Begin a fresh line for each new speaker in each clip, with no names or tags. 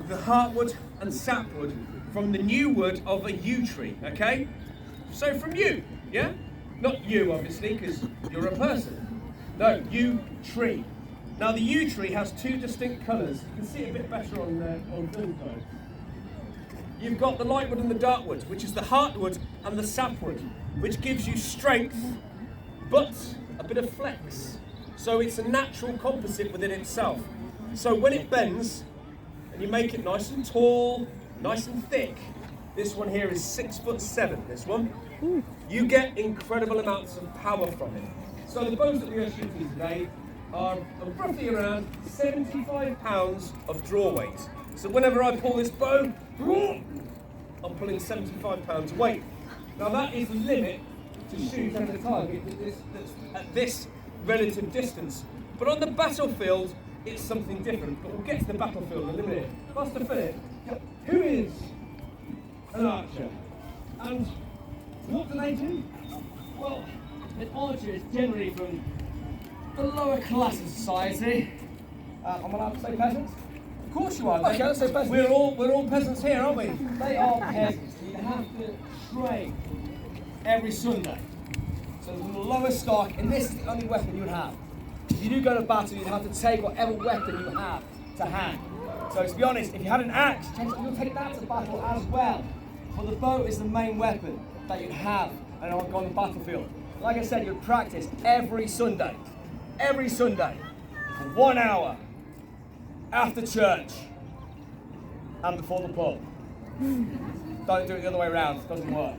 the heartwood and sapwood from the new wood of a yew tree, okay? So from yew, yeah? Not you, obviously, because you're a person. No, yew tree. Now the yew tree has two distinct colours. You can see it a bit better on film though. You've got the lightwood and the darkwood, which is the heartwood and the sapwood, which gives you strength, but a bit of flex. So it's a natural composite within itself. So when it bends, and you make it nice and tall, nice and thick, this one here is 6'7", this one. You get incredible amounts of power from it. So the bows that we are shooting today are roughly around 75 pounds of draw weight. So whenever I pull this bow, I'm pulling 75 pounds weight. Now that is the limit to shoot at a target that's at this relative distance. But on the battlefield, it's something different. But we'll get to the battlefield in a minute. Master Philip, who is an archer? And what do they do?
Well, an archer is generally from the lower class of society.
Am I allowed to say peasants? Of course you are.
Okay, let's say peasants.
We're all peasants here, aren't we?
They are peasants. You have to train every Sunday. So from the lowest stock, and this is the only weapon you would have. If you do go to battle, you'd have to take whatever weapon you have to hand. So to be honest, if you had an axe, you'll take that to battle as well. But the bow is the main weapon that you'd have on the battlefield. Like I said, you'd practice every Sunday for 1 hour after church and before the pub. Don't do it the other way around, it doesn't work.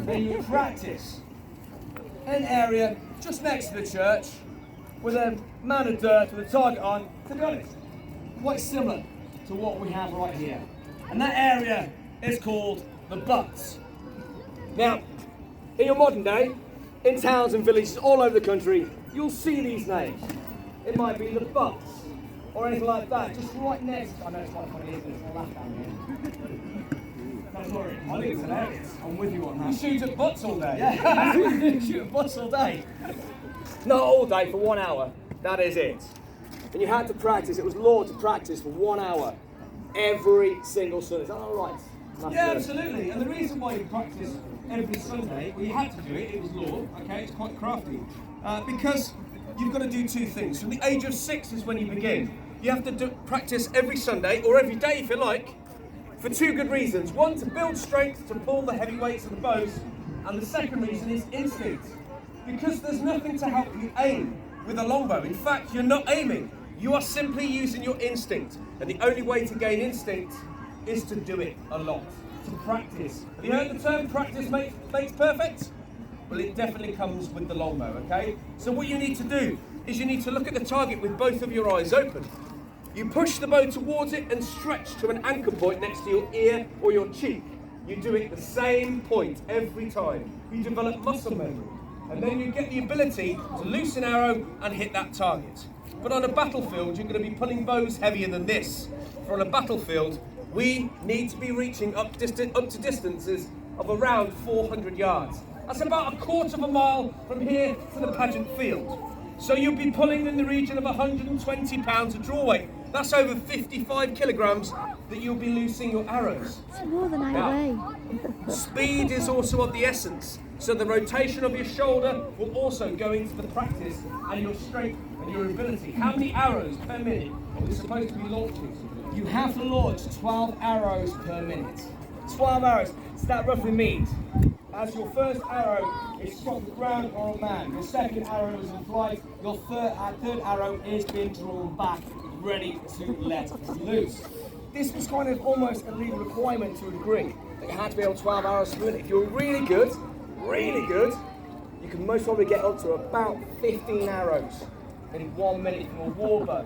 Then you practice in an area just next to the church with a man of dirt with a target on, to be honest, quite similar to what we have right here. And that area is called the butts. Now, in your modern day, in towns and villages all over the country, you'll see these names. It might be the butts or anything like that, just right next. I know it's quite funny, isn't it? It's a laugh down here. Don't worry, I think it's hilarious. I'm with you on that.
You shoot at butts all day?
Yeah, shoot at butts all day. Not all day, for 1 hour. That is it. And you had to practice. It was law to practice for 1 hour every single Sunday. Is that all right?
Yeah, absolutely. And the reason why you practice every Sunday, well, you had to do it. It was law. Okay, it's quite crafty because you've got to do two things. From the age of 6 is when you begin. You have to practice every Sunday or every day, if you like, for two good reasons. One, to build strength to pull the heavy weights of the bows, and the second reason is instinct. Because there's nothing to help you aim with a longbow. In fact, you're not aiming. You are simply using your instinct. And the only way to gain instinct is to do it a lot, to practice. Have you heard the term practice makes perfect? Well, it definitely comes with the longbow, okay? So what you need to do is you need to look at the target with both of your eyes open. You push the bow towards it and stretch to an anchor point next to your ear or your cheek. You do it the same point every time. You develop muscle memory. And then you get the ability to loose an arrow and hit that target. But on a battlefield, you're going to be pulling bows heavier than this. For on a battlefield, we need to be reaching up to distances of around 400 yards. That's about a quarter of a mile from here to the pageant field. So you'll be pulling in the region of 120 pounds of draw weight. That's over 55 kilograms that you'll be loosing your arrows.
That's more than I weigh.
Speed is also of the essence. So the rotation of your shoulder will also go into the practice and your strength and your ability. How many arrows per minute are we supposed to be launching?
You have to launch 12 arrows per minute. 12 arrows. So that roughly means, as your first arrow is struck the ground or a man, your second arrow is in flight, your third arrow is being drawn back, ready to let loose. This was kind of almost a legal requirement to a degree, that you had to be able 12 arrows per minute. If you're really good, you can most probably get up to about 15 arrows in 1 minute from a war bow.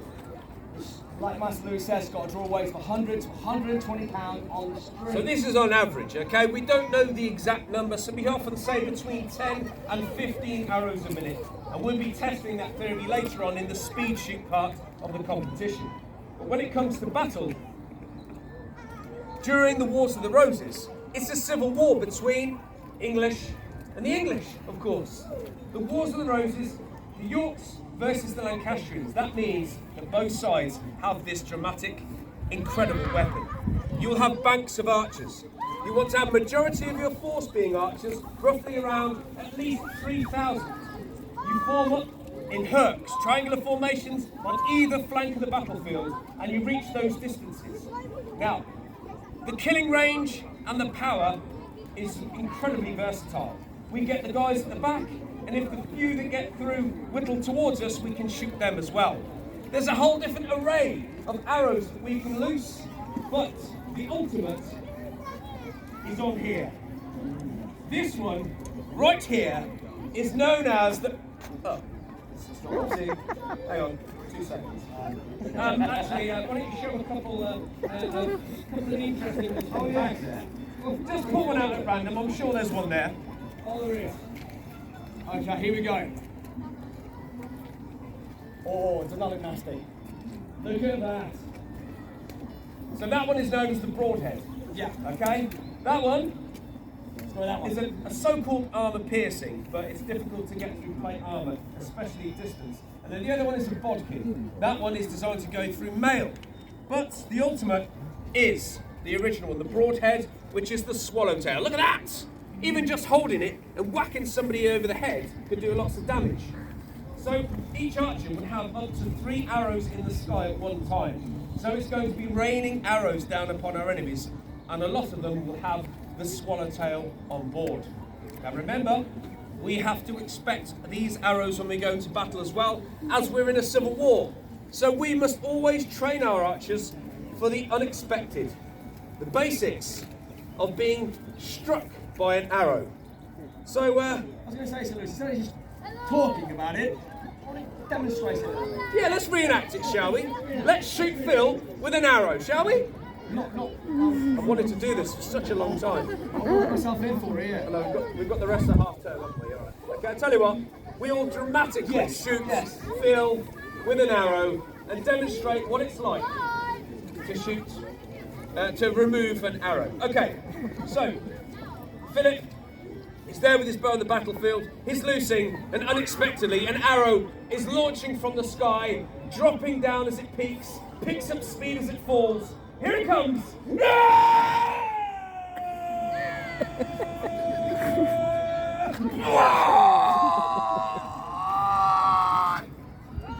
Which, like Master Louis says, got a draw weight of 100 to 120 pounds on the string.
So this is on average, okay? We don't know the exact number, so we often say between 10 and 15 arrows a minute. And we'll be testing that theory later on in the speed shoot part of the competition. But when it comes to battle, during the Wars of the Roses, it's a civil war between English and the English, of course. The Wars of the Roses, the Yorks versus the Lancastrians. That means that both sides have this dramatic incredible weapon. You'll have banks of archers. You want to have majority of your force being archers, roughly around at least 3,000. You form up in herks, triangular formations on either flank of the battlefield, and you reach those distances. Now, the killing range and the power is incredibly versatile. We get the guys at the back, and if the few that get through whittle towards us, we can shoot them as well. There's a whole different array of arrows that we can loose, but the ultimate is on here. This one, right here, is known as the... Oh, it's not what I see. Hang on, 2 seconds. Actually, why don't you show a couple of interesting ones from the back there? Well, just pull one out at random, I'm sure there's one there. Oh, there is. Okay, here we go. Oh, does that look nasty? Look at that. So that one is known as the broadhead.
Yeah.
Okay? That one
That one.
is a so-called armour piercing, but it's difficult to get through plate armour, especially distance. And then the other one is a bodkin. That one is designed to go through mail. But the ultimate is the original one, the broadhead, which is the swallowtail. Look at that! Even just holding it and whacking somebody over the head could do lots of damage. So each archer would have up to 3 arrows in the sky at one time. So it's going to be raining arrows down upon our enemies, and a lot of them will have the swallowtail on board. Now remember, we have to expect these arrows when we go into battle as well, as we're in a civil war. So we must always train our archers for the unexpected. The basics of being struck by an arrow. So,
I was going to say, so Lewis, instead of just talking about it, I want to demonstrate it.
yeah, let's reenact it, shall we? Let's shoot Phil with an arrow, shall we? I've wanted to do this for such a long time.
I'll put myself in for it, yeah.
And we've got the rest of half term, haven't we? All right. Okay, I'll tell you what, we all dramatically shoot Phil with an arrow and demonstrate what it's like to shoot, to remove an arrow. Okay, so Philip is there with his bow on the battlefield, he's loosing, and unexpectedly an arrow is launching from the sky, dropping down as it peaks, picks up speed as it falls. Here it comes!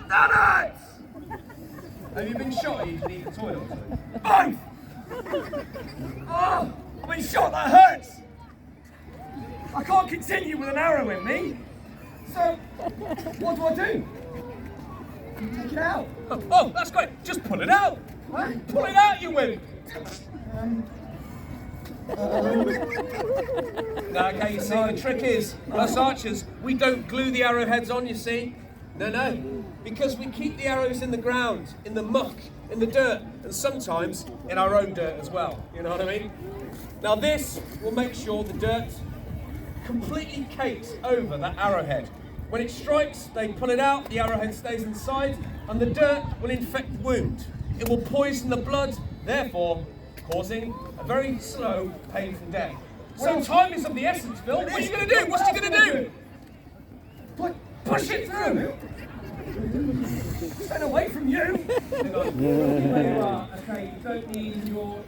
Damn it! Have you been shot or you need the toilet?
Both! Oh, I've been shot, that hurts! I can't continue with an arrow in me. So, what do I do? Take it out.
Oh, that's great. Just pull it out.
What?
Pull it out, you wimp. No, okay, you see, the trick is, us archers, we don't glue the arrowheads on, you see. No. Because we keep the arrows in the ground, in the muck, in the dirt, and sometimes in our own dirt as well. You know what I mean? Now this will make sure the dirt completely cakes over that arrowhead. When it strikes, they pull it out, the arrowhead stays inside, and the dirt will infect the wound. It will poison the blood, therefore causing a very slow, painful death. So time is of the essence, Phil. What are you going to do? What's he going to do?
Push it through! Stay away from you!
Hang on. There you are. Okay, you don't need your